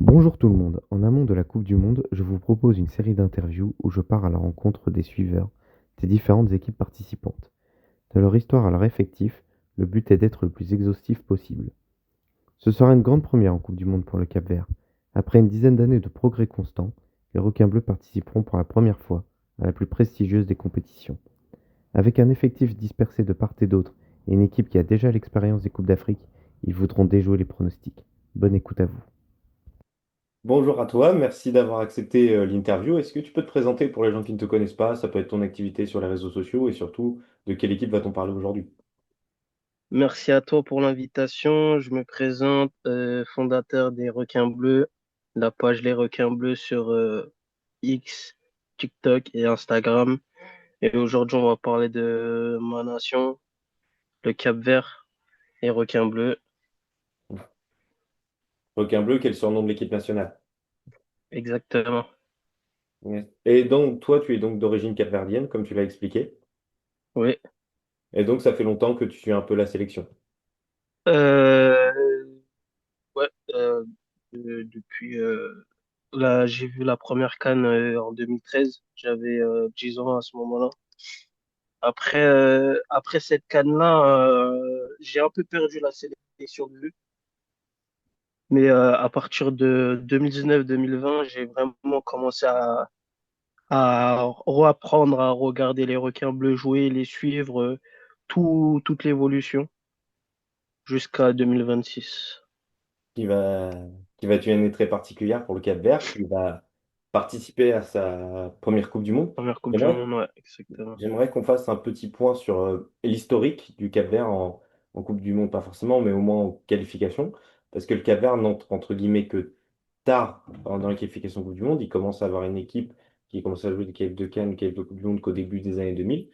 Bonjour tout le monde, en amont de la Coupe du Monde, je vous propose une série d'interviews où je pars à la rencontre des suiveurs des différentes équipes participantes. De leur histoire à leur effectif, le but est d'être le plus exhaustif possible. Ce sera une grande première en Coupe du Monde pour le Cap-Vert. Après une dizaine d'années de progrès constants, les requins bleus participeront pour la première fois à la plus prestigieuse des compétitions. Avec un effectif dispersé de part et d'autre et une équipe qui a déjà l'expérience des Coupes d'Afrique, ils voudront déjouer les pronostics. Bonne écoute à vous. Bonjour à toi, merci d'avoir accepté l'interview. Est-ce que tu peux te présenter pour les gens qui ne te connaissent pas? Ça peut être ton activité sur les réseaux sociaux et surtout de quelle équipe va-t-on parler aujourd'hui? Merci à toi pour l'invitation. Je me présente, fondateur des Requins Bleus, la page Les Requins Bleus sur X, TikTok et Instagram. Et aujourd'hui, on va parler de ma nation, le Cap-Vert et Requins Bleus. Requin bleu, quel surnom de l'équipe nationale? Exactement. Yes. Et donc, toi, tu es donc d'origine capverdienne, comme tu l'as expliqué. Oui. Et donc, ça fait longtemps que tu suis un peu la sélection. Euh, ouais. Depuis là, j'ai vu la première CAN en 2013. J'avais 10 ans à ce moment-là. Après cette CAN-là, j'ai un peu perdu la sélection de vue. Mais à partir de 2019-2020, j'ai vraiment commencé à reapprendre à regarder les requins bleus jouer, les suivre, toute l'évolution jusqu'à 2026. qui va, qui va être une année très particulière pour le Cap-Vert, qui va participer à sa première Coupe du Monde. Première Coupe du J'aimerais Monde, ouais, exactement. J'aimerais qu'on fasse un petit point sur l'historique du Cap-Vert en Coupe du Monde, pas forcément, mais au moins en qualification, parce que le Cap-Vert n'entre entre guillemets que tard dans la qualification Coupe du Monde. Il commence à avoir une équipe qui commence à jouer des qualifs de Cannes, des qualifs de Coupe du Monde qu'au début des années 2000.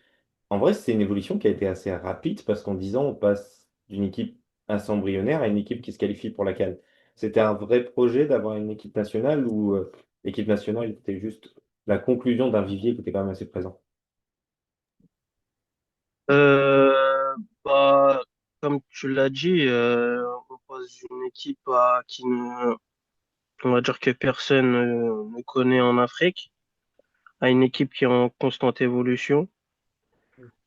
En vrai, c'est une évolution qui a été assez rapide parce qu'en 10 ans, on passe d'une équipe assez embryonnaire à une équipe qui se qualifie pour la CAN. C'était un vrai projet d'avoir une équipe nationale ou l'équipe nationale était juste la conclusion d'un vivier qui était quand même assez présent. Euh, Bah, comme tu l'as dit, on passe d'une équipe on va dire que personne ne connaît en Afrique, à une équipe qui est en constante évolution.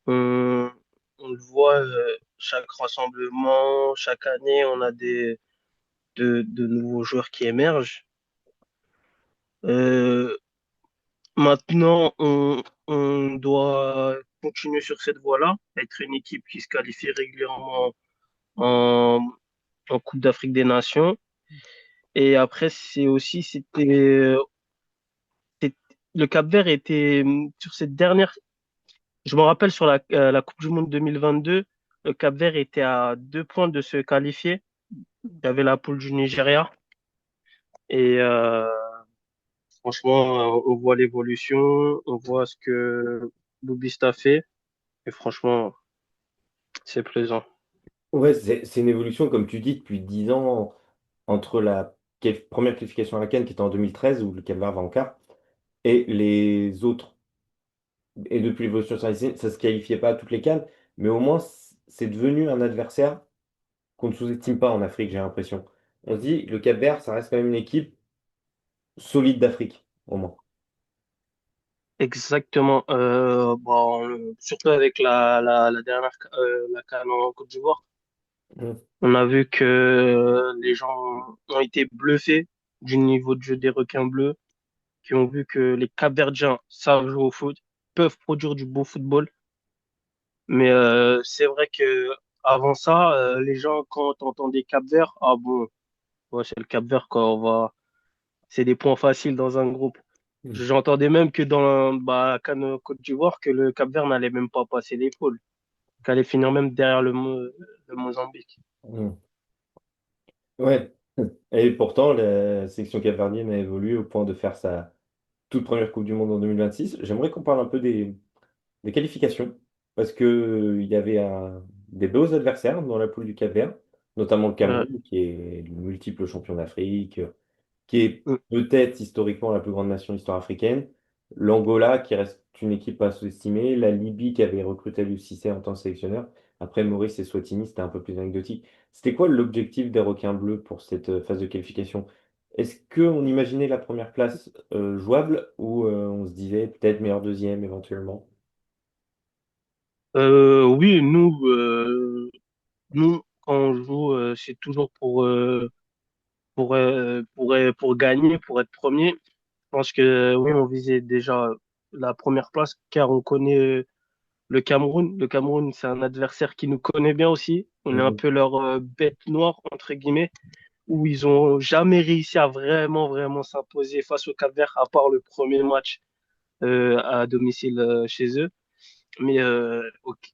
On, on le voit, chaque rassemblement, chaque année, on a de nouveaux joueurs qui émergent. Euh, Maintenant, on doit continuer sur cette voie-là, être une équipe qui se qualifie régulièrement en, en Coupe d'Afrique des Nations. Et après, c'est- le Cap-Vert était sur cette dernière. Je me rappelle sur la Coupe du Monde 2022, le Cap-Vert était à 2 points de se qualifier. Il y avait la poule du Nigeria. Et franchement, on voit l'évolution, on voit ce que Boubista fait. Et franchement, c'est plaisant. Ouais, c'est une évolution, comme tu dis, depuis 10 ans, entre la première qualification à la CAN qui était en 2013, où le Cap-Vert va en quart, et les autres. Et depuis l'évolution sur la scène, ça ne se qualifiait pas à toutes les CAN, mais au moins, c'est devenu un adversaire qu'on ne sous-estime pas en Afrique, j'ai l'impression. On se dit, le Cap-Vert, ça reste quand même une équipe solide d'Afrique, au moins. Exactement. Bon, surtout avec la dernière la CAN en Côte d'Ivoire, Mm. on a vu que les gens ont été bluffés du niveau de jeu des requins bleus, qui ont vu que les Cap-Verdiens savent jouer au foot, peuvent produire du beau football. Mais c'est vrai que avant ça, les gens, quand entendaient Cap-Vert, ah bon, ouais, c'est le Cap-Vert, quoi, c'est des points faciles dans un groupe. Mm. J'entendais même que dans la CAN Côte d'Ivoire, que le Cap-Vert n'allait même pas passer l'épaule, qu'elle allait finir même derrière le Mozambique. Mm. Ouais. Et pourtant, la sélection capverdienne a évolué au point de faire sa toute première Coupe du Monde en 2026. J'aimerais qu'on parle un peu des qualifications, parce que il y avait des beaux adversaires dans la poule du Cap-Vert, notamment le Ouais. Cameroun, qui est le multiple champion d'Afrique, qui est Mm. peut-être historiquement la plus grande nation de l'histoire africaine, l'Angola, qui reste une équipe pas sous-estimée, la Libye, qui avait recruté Aliou Cissé en tant que sélectionneur. Après, Maurice et Swatini, c'était un peu plus anecdotique. C'était quoi l'objectif des Requins Bleus pour cette phase de qualification? Est-ce qu'on imaginait la première place jouable ou on se disait peut-être meilleur deuxième éventuellement? Oui, nous, quand on joue, c'est toujours pour gagner, pour être premier. Je pense que oui, on visait déjà la première place car on connaît le Cameroun. Le Cameroun, c'est un adversaire qui nous connaît bien aussi. On est un Mhm. peu leur bête noire, entre guillemets, où ils ont jamais réussi à vraiment s'imposer face au Cap-Vert, à part le premier match à domicile chez eux. Mais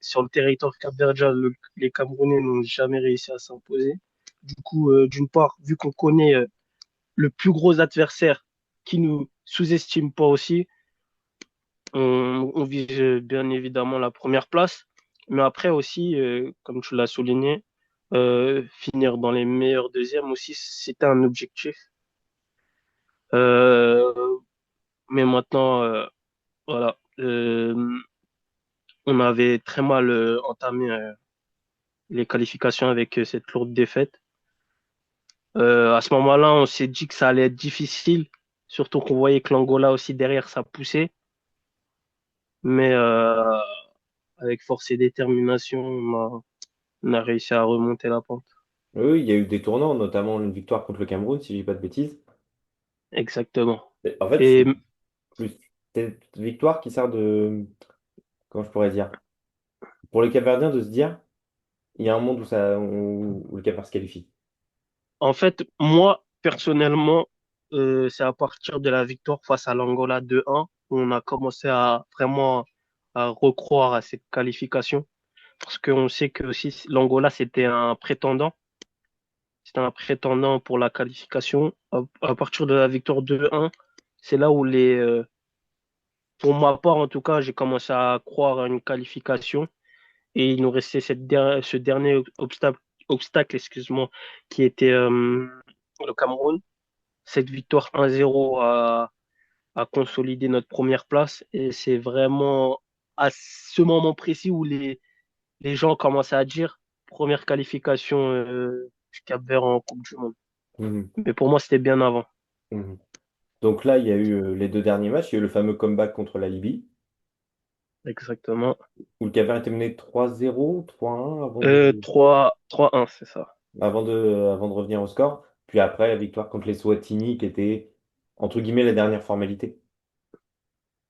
sur le territoire capverdien, les Camerounais n'ont jamais réussi à s'imposer. Du coup, d'une part, vu qu'on connaît le plus gros adversaire qui nous sous-estime pas aussi, on vise bien évidemment la première place. Mais après aussi, comme tu l'as souligné, finir dans les meilleurs deuxièmes aussi, c'était un objectif. Euh, mais maintenant, voilà, on avait très mal entamé les qualifications avec cette lourde défaite. À ce moment-là, on s'est dit que ça allait être difficile, surtout qu'on voyait que l'Angola aussi derrière ça poussait. Mais avec force et détermination, on a réussi à remonter la pente. Oui, il y a eu des tournants, notamment une victoire contre le Cameroun, si je dis pas de bêtises. Exactement. En fait, Et c'est plus cette victoire qui sert de, comment je pourrais dire, pour les Capverdiens de se dire, il y a un monde où le Cap-Vert se qualifie. en fait, moi, personnellement, c'est à partir de la victoire face à l'Angola 2-1 où on a commencé à vraiment à recroire à cette qualification. Parce qu'on sait que aussi l'Angola, c'était un prétendant pour la qualification. À partir de la victoire 2-1, c'est là où pour ma part en tout cas, j'ai commencé à croire à une qualification et il nous restait ce dernier obstacle, excuse-moi, qui était le Cameroun. Cette victoire 1-0 a consolidé notre première place et c'est vraiment à ce moment précis où les gens commencent à dire première qualification du Cap-Vert en Coupe du Monde. Mhm. Mais pour moi, c'était bien avant. Mhm. Donc là, il y a eu les deux derniers matchs. Il y a eu le fameux comeback contre la Libye, Exactement. où le Cap-Vert était mené 3-0, 3-1 avant de, 3-1, c'est ça. avant de revenir au score. Puis après, la victoire contre les Swatini, qui était, entre guillemets, la dernière formalité.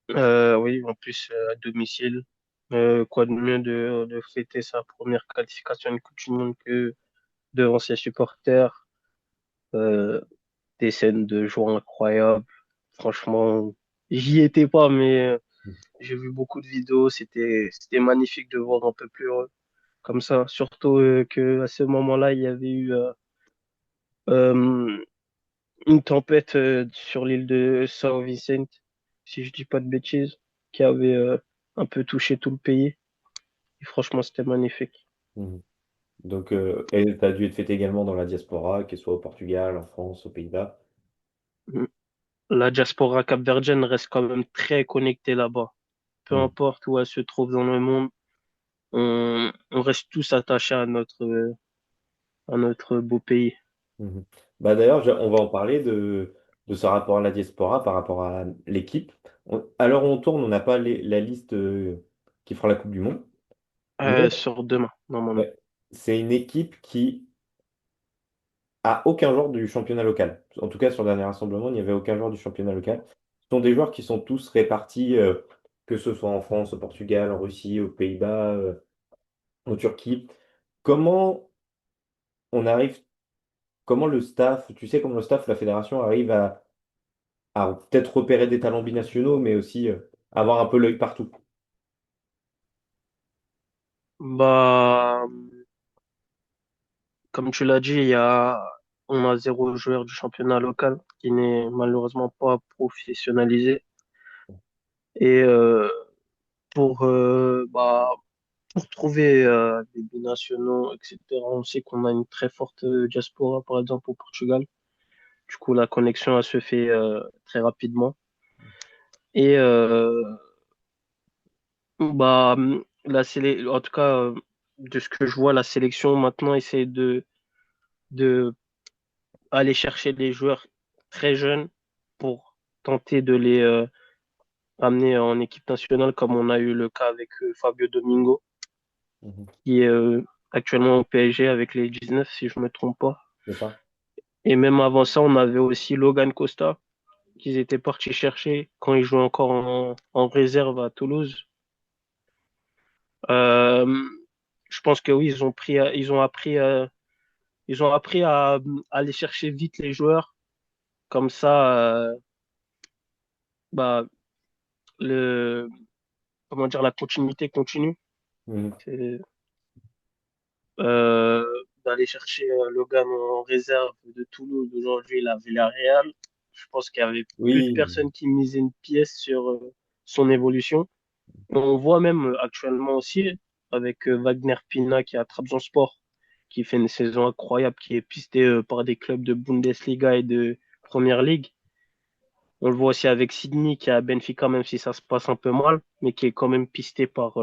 Oui, en plus, à domicile. Quoi de mieux de fêter sa première qualification de Coupe du Monde que devant ses supporters. Euh, des scènes de joie incroyables. Franchement, j'y étais pas, mais j'ai vu beaucoup de vidéos. C'était magnifique de voir un peu plus heureux comme ça. Surtout que à ce moment-là, il y avait eu euh, une tempête sur l'île de Saint Vincent, si je dis pas de bêtises, qui avait un peu touché tout le pays. Et franchement, c'était magnifique. Mhm. Donc, et tu as dû être fêté également dans la diaspora, qu'elle soit au Portugal, en France, aux Pays-Bas. Mm. La diaspora capverdienne reste quand même très connectée là-bas. Peu Mhm. importe où elle se trouve dans le monde, on reste tous attachés à notre beau pays. Mhm. Bah, d'ailleurs, on va en parler de ce rapport à la diaspora par rapport à l'équipe. À l'heure où on tourne, on n'a pas la liste qui fera la Coupe du Monde. Mais Sur demain, normalement. ouais, c'est une équipe qui a aucun joueur du championnat local. En tout cas, sur le dernier rassemblement, il n'y avait aucun joueur du championnat local. Ce sont des joueurs qui sont tous répartis, que ce soit en France, au Portugal, en Russie, aux Pays-Bas, en Turquie. Comment on arrive, comment le staff, tu sais, comment le staff, la fédération arrive à peut-être repérer des talents binationaux, mais aussi avoir un peu l'œil partout. Bah, comme tu l'as dit, on a zéro joueur du championnat local qui n'est malheureusement pas professionnalisé. Et bah, pour trouver des binationaux, etc., on sait qu'on a une très forte diaspora, par exemple, au Portugal. Du coup, la connexion, elle se fait très rapidement. Et bah, en tout cas, de ce que je vois, la sélection maintenant essaie de aller chercher des joueurs très jeunes pour tenter de les amener en équipe nationale, comme on a eu le cas avec Fabio Domingo, Mhm. qui est actuellement au PSG avec les 19, si je me trompe pas. C'est ça? Et même avant ça, on avait aussi Logan Costa, qu'ils étaient partis chercher quand ils jouaient encore en réserve à Toulouse. Euh, je pense que oui, ils ont appris à aller chercher vite les joueurs. Comme ça, bah, le, comment dire, la continuité continue. Mhm. C'est, euh, d'aller chercher Logan en réserve de Toulouse. Aujourd'hui, il a Villarreal. Je pense qu'il y avait plus de Oui, personnes qui misaient une pièce sur son évolution. On voit même actuellement aussi avec Wagner Pina qui est à Trabzonspor, qui fait une saison incroyable, qui est pisté par des clubs de Bundesliga et de Première Ligue. On le voit aussi avec Sydney qui est à Benfica, même si ça se passe un peu mal, mais qui est quand même pisté par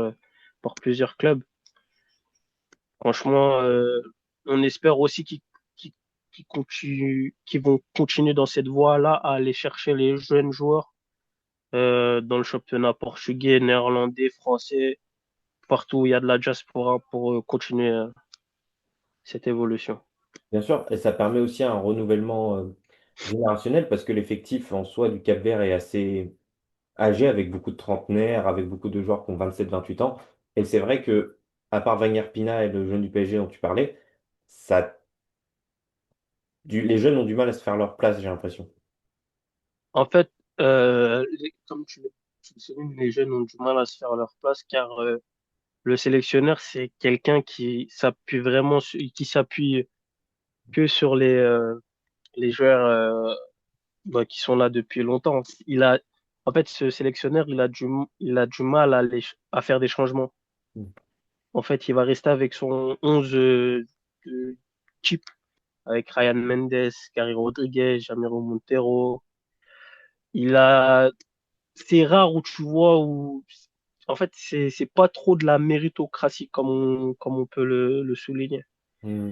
plusieurs clubs. Franchement, on espère aussi qu'ils qu'ils vont continuer dans cette voie-là à aller chercher les jeunes joueurs dans le championnat portugais, néerlandais, français, partout où il y a de la diaspora pour continuer cette évolution. bien sûr, et ça permet aussi un renouvellement générationnel parce que l'effectif en soi du Cap-Vert est assez âgé avec beaucoup de trentenaires, avec beaucoup de joueurs qui ont 27-28 ans. Et c'est vrai que, à part Wagner Pina et le jeune du PSG dont tu parlais, ça, les jeunes ont du mal à se faire leur place, j'ai l'impression. En fait, comme tu le soulignes, les jeunes ont du mal à se faire leur place car le sélectionneur, c'est quelqu'un qui s'appuie que sur les joueurs bah, qui sont là depuis longtemps. En fait, ce sélectionneur, il a du mal à faire des changements. Mm. En fait, il va rester avec son 11 de type, avec Ryan Mendes, Gary Rodriguez, Jamiro Montero. Il a, c'est rare où tu vois en fait, c'est pas trop de la méritocratie comme on peut le souligner. Mm.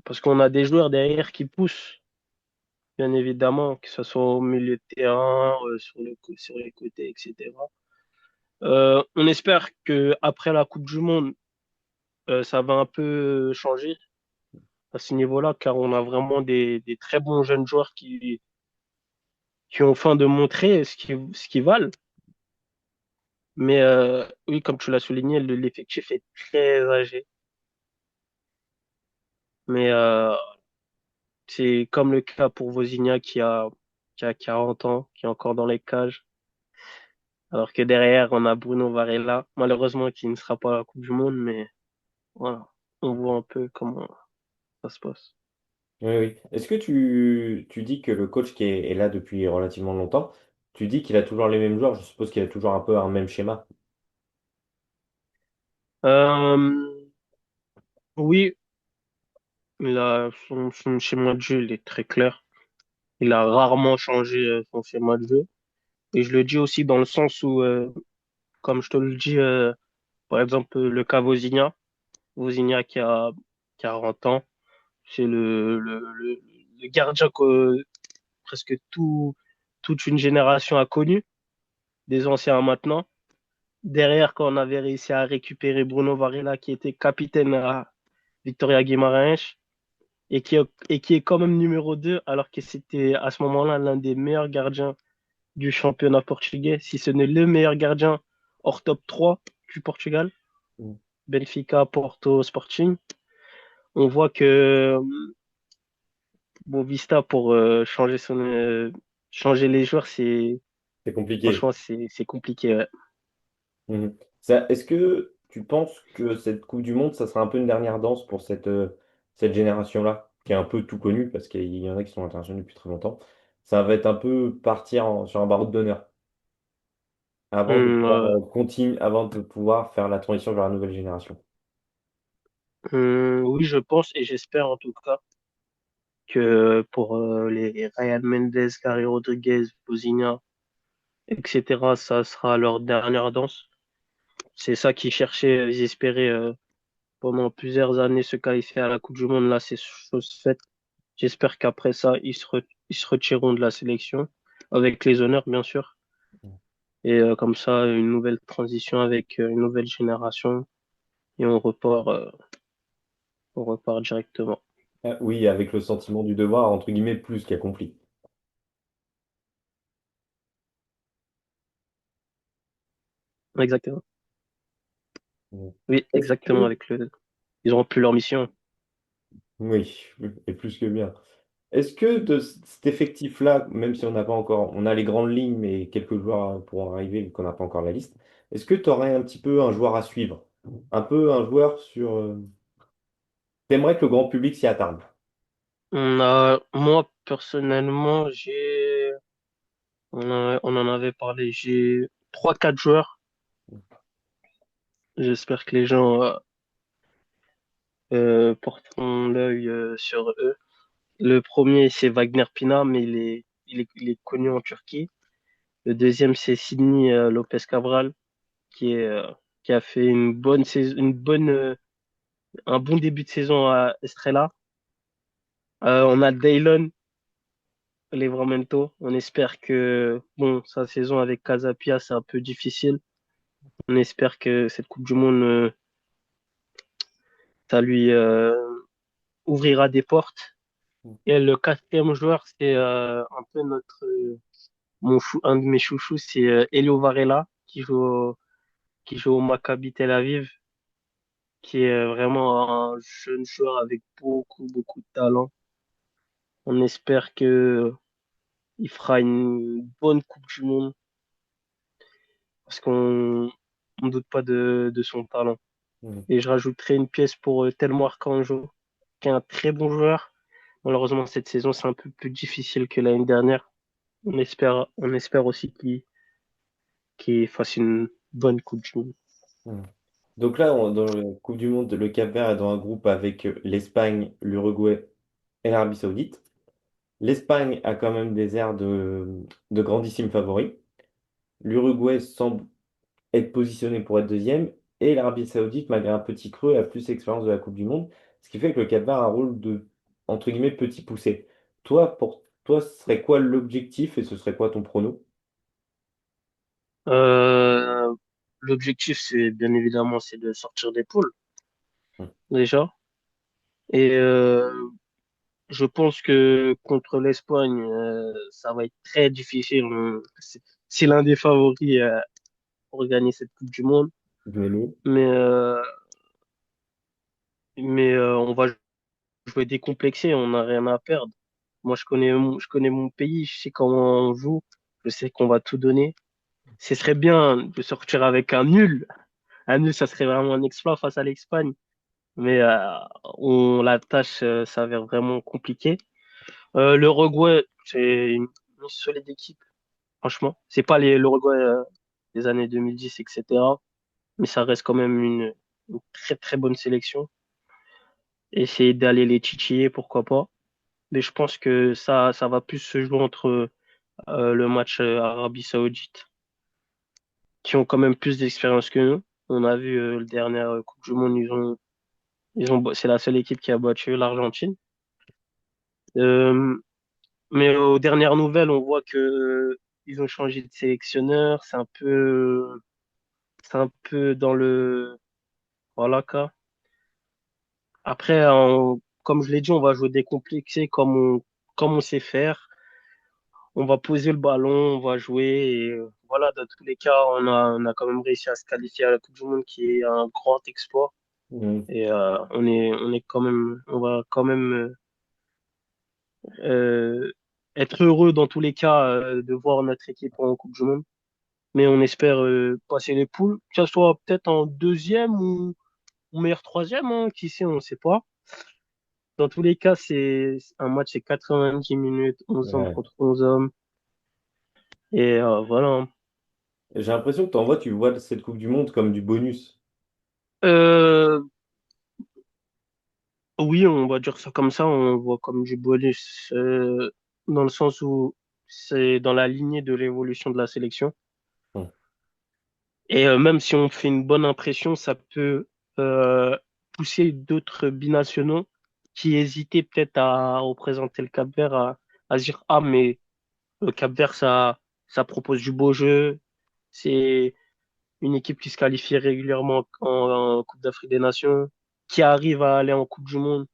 Parce qu'on a des joueurs derrière qui poussent, bien évidemment, que ce soit au milieu de terrain, sur les côtés, etc. On espère que après la Coupe du Monde, ça va un peu changer à ce niveau-là, car on a vraiment des très bons jeunes joueurs qui ont faim de montrer ce qu'ils valent. Mais oui, comme tu l'as souligné, l'effectif est très âgé. Mais c'est comme le cas pour Vozinha qui a 40 ans, qui est encore dans les cages. Alors que derrière, on a Bruno Varela, malheureusement qui ne sera pas à la Coupe du Monde, mais voilà, on voit un peu comment ça se passe. Oui, oui. Est-ce que tu dis que le coach qui est là depuis relativement longtemps, tu dis qu'il a toujours les mêmes joueurs, je suppose qu'il a toujours un peu un même schéma. Euh, oui, son schéma de jeu, il est très clair. Il a rarement changé son schéma de jeu. Et je le dis aussi dans le sens où, comme je te le dis, par exemple, le cas Vozinha, Vozinha qui a 40 ans, c'est le gardien que presque toute une génération a connu, des anciens à maintenant. Derrière, quand on avait réussi à récupérer Bruno Varela, qui était capitaine à Victoria Guimarães, et qui est quand même numéro 2 alors que c'était à ce moment-là l'un des meilleurs gardiens du championnat portugais, si ce n'est le meilleur gardien hors top 3 du Portugal, Mm. Benfica, Porto, Sporting. On voit que Bovista, pour changer les joueurs, C'est compliqué. franchement, c'est compliqué. Ouais. Mhm. Est-ce que tu penses que cette Coupe du Monde, ça sera un peu une dernière danse pour cette génération-là, qui est un peu tout connue, parce qu'il y en a qui sont internationaux depuis très longtemps. Ça va être un peu partir sur un barreau d'honneur avant de Hum, pouvoir euh, continuer, avant de pouvoir faire la transition vers la nouvelle génération. oui, je pense et j'espère en tout cas que pour les Ryan Mendes, Gary Rodriguez, Bozinha, etc., ça sera leur dernière danse. C'est ça qu'ils cherchaient, ils espéraient pendant plusieurs années se qualifier à la Coupe du Monde. Là, c'est chose faite. J'espère qu'après ça, ils se retireront de la sélection avec les honneurs, bien sûr. Et comme ça, une nouvelle transition avec une nouvelle génération et on repart directement. Ah, oui, avec le sentiment du devoir, entre guillemets, plus qu'accompli. Exactement. Mm. Oui, Est-ce exactement. que... Ils ont rempli leur mission. Oui, et plus que bien. Est-ce que de cet effectif-là, même si on n'a pas encore, on a les grandes lignes, mais quelques joueurs pourront arriver vu qu'on n'a pas encore la liste, est-ce que tu aurais un petit peu un joueur à suivre? Un peu un joueur sur... T'aimerais que le grand public s'y attarde? Moi, personnellement, on en avait parlé. J'ai trois, quatre joueurs. J'espère que les gens porteront l'œil sur eux. Le premier, c'est Wagner Pina, mais il est connu en Turquie. Le deuxième, c'est Sidney Lopez Cabral, qui est, euh, qui a fait une bonne saison, un bon début de saison à Estrella. On a Daylon Livramento. On espère que, bon, sa saison avec Casapia, c'est un peu difficile. On espère que cette Coupe du Monde, ça lui ouvrira des portes. Et le quatrième joueur, c'est un peu un de mes chouchous, c'est Elio Varela, qui joue au Maccabi Tel Aviv, qui est vraiment un jeune joueur avec beaucoup de talent. On espère que il fera une bonne Coupe du Monde parce on doute pas de son talent. Mhm. Et je rajouterai une pièce pour Telmo Arcanjo, qui est un très bon joueur. Malheureusement, cette saison, c'est un peu plus difficile que l'année dernière. On espère aussi qu'il fasse une bonne Coupe du Monde. Mhm. Donc là, dans la Coupe du Monde, le Cap-Vert est dans un groupe avec l'Espagne, l'Uruguay et l'Arabie Saoudite. L'Espagne a quand même des airs de grandissime favori. L'Uruguay semble être positionné pour être deuxième. Et l'Arabie Saoudite, malgré un petit creux, a plus d'expérience de la Coupe du Monde. Ce qui fait que le Cap-Vert a un rôle de, entre guillemets, petit poussé. Toi, pour toi, ce serait quoi l'objectif et ce serait quoi ton prono? Euh, L'objectif, c'est bien évidemment, c'est de sortir des poules, Hmm. déjà. Et je pense que contre l'Espagne, ça va être très difficile. C'est l'un des favoris pour gagner cette Coupe du Monde. Venez-nous. Mais, on va jouer décomplexé, on n'a rien à perdre. Moi, je connais mon pays, je sais comment on joue, je sais qu'on va tout donner. Ce serait bien de sortir avec un nul. Un nul, ça serait vraiment un exploit face à l'Espagne. Mais la tâche s'avère vraiment compliquée. L'Uruguay, c'est une solide équipe, franchement. C'est pas l'Uruguay des années 2010, etc. Mais ça reste quand même une très bonne sélection. Essayer d'aller les titiller, pourquoi pas. Mais je pense que ça va plus se jouer entre le match Arabie Saoudite, qui ont quand même plus d'expérience que nous. On a vu le dernier Coupe du Monde, c'est la seule équipe qui a battu l'Argentine. Euh, mais aux dernières nouvelles, on voit que ils ont changé de sélectionneur. C'est un peu dans le, voilà, quoi. Après, comme je l'ai dit, on va jouer décomplexé comme on sait faire. On va poser le ballon, on va jouer et voilà, dans tous les cas, on a quand même réussi à se qualifier à la Coupe du Monde qui est un grand exploit et on est quand même, on va quand même être heureux dans tous les cas de voir notre équipe en Coupe du Monde. Mais on espère passer les poules, que ce soit peut-être en deuxième ou meilleur troisième, hein, qui sait, on ne sait pas. Dans tous les cas, c'est un match, c'est 90 minutes, 11 hommes Ouais. contre 11 hommes. Et voilà, hein. J'ai l'impression que tu vois cette Coupe du Monde comme du bonus. Euh, oui, on va dire ça comme ça, on voit comme du bonus, dans le sens où c'est dans la lignée de l'évolution de la sélection. Hmm. Et même si on fait une bonne impression, ça peut euh, pousser d'autres binationaux qui hésitaient peut-être à représenter le Cap-Vert à se dire, ah, mais le Cap-Vert, ça propose du beau jeu. C'est une équipe qui se qualifie régulièrement en Coupe d'Afrique des Nations, qui arrive à aller en Coupe du Monde.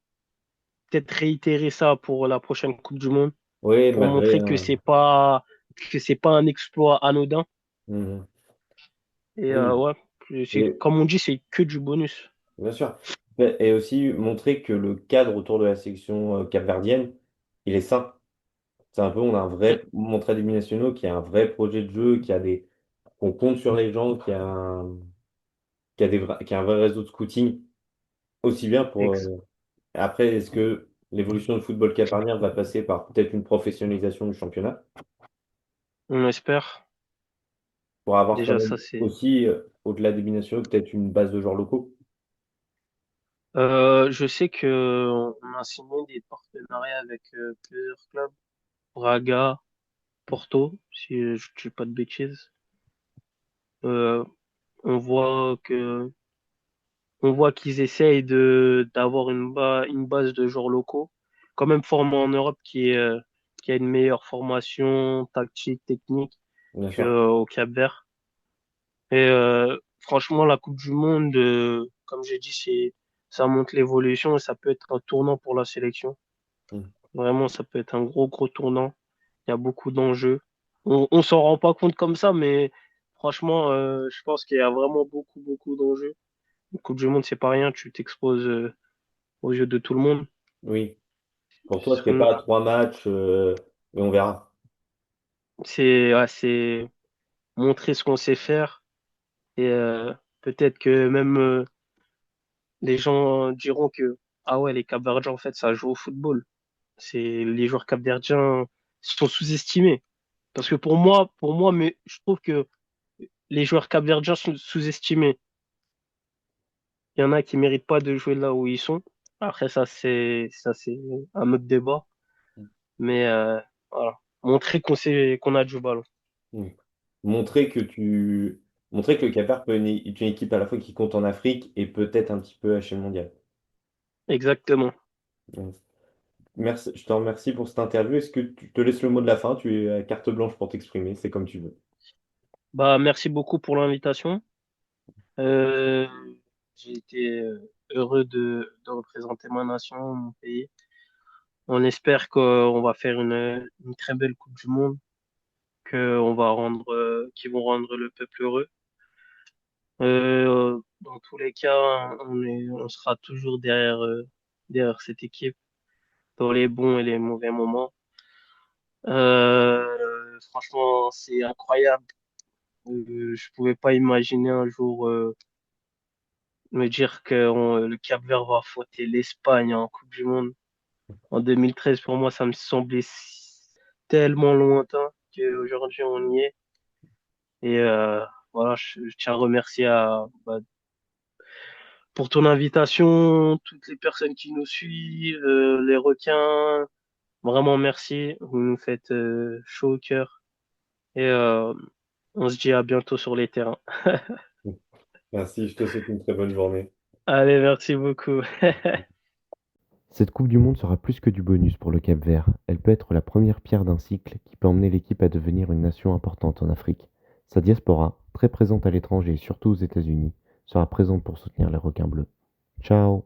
Peut-être réitérer ça pour la prochaine Coupe du Monde, Oui, pour malgré. montrer que c'est pas un exploit anodin. Mhm. Et Oui. ouais, Et comme on dit, c'est que du bonus. bien sûr. Et aussi montrer que le cadre autour de la sélection capverdienne, il est sain. C'est un peu, on a un vrai, montré à des binationaux qui a un vrai projet de jeu, qu'on compte sur les gens, qui a un vrai réseau de scouting, aussi bien pour. Ex- Après, est-ce que l'évolution du football capverdien va passer par peut-être une professionnalisation du championnat On espère. pour avoir quand Déjà, même ça, c'est. aussi, au-delà des binationaux, peut-être une base de joueurs locaux? Je sais que on a signé des partenariats avec plusieurs clubs. Braga, Porto, si je ne dis pas de bêtises. Euh, on voit que, on voit qu'ils essayent d'avoir une base de joueurs locaux, quand même formés en Europe, qui a une meilleure formation tactique, technique Bien sûr. qu'au Cap-Vert. Et franchement, la Coupe du Monde, comme j'ai dit, ça montre l'évolution et ça peut être un tournant pour la sélection. Mm. Vraiment, ça peut être un gros, gros tournant. Il y a beaucoup d'enjeux. On s'en rend pas compte comme ça, mais franchement, je pense qu'il y a vraiment beaucoup, beaucoup d'enjeux. Une Coupe du Monde, c'est pas rien. Tu t'exposes aux yeux de tout le monde. Oui. Pour toi, c'est Sinon, pas 3 matchs, et on verra. c'est montrer ce qu'on sait faire. Et peut-être que même les gens diront que, ah ouais, les Capverdiens, en fait, ça joue au football. Les joueurs capverdiens sont sous-estimés. Parce que pour moi, mais je trouve que les joueurs capverdiens sont sous-estimés. Il y en a qui méritent pas de jouer là où ils sont. Après, ça c'est un autre débat. Mais voilà. Montrer qu'on a du ballon. Mm. Montrer que montrer que le Cap-Vert peut être une équipe à la fois qui compte en Afrique et peut-être un petit peu à l'échelle mondiale. Exactement. Mm. Merci, je te remercie pour cette interview. Est-ce que tu te laisses le mot de la fin? Tu es à carte blanche pour t'exprimer, c'est comme tu veux. Bah, merci beaucoup pour l'invitation. Euh, j'ai été heureux de représenter ma nation, mon pays. On espère qu'on va faire une très belle Coupe du Monde, qui vont rendre le peuple heureux. Dans tous les cas, on sera toujours derrière cette équipe, dans les bons et les mauvais moments. Franchement, c'est incroyable. Je pouvais pas imaginer un jour me dire que le Cap-Vert va affronter l'Espagne en Coupe du Monde. En 2013, pour moi, ça me semblait tellement lointain qu'aujourd'hui, on y est. Et voilà, je tiens à remercier pour ton invitation, toutes les personnes qui nous suivent, les requins. Vraiment, merci. Vous nous faites chaud au cœur. Et on se dit à bientôt sur les terrains. Merci, je te souhaite une très bonne journée. Allez, merci beaucoup. Cette Coupe du Monde sera plus que du bonus pour le Cap-Vert. Elle peut être la première pierre d'un cycle qui peut emmener l'équipe à devenir une nation importante en Afrique. Sa diaspora, très présente à l'étranger et surtout aux États-Unis, sera présente pour soutenir les requins bleus. Ciao!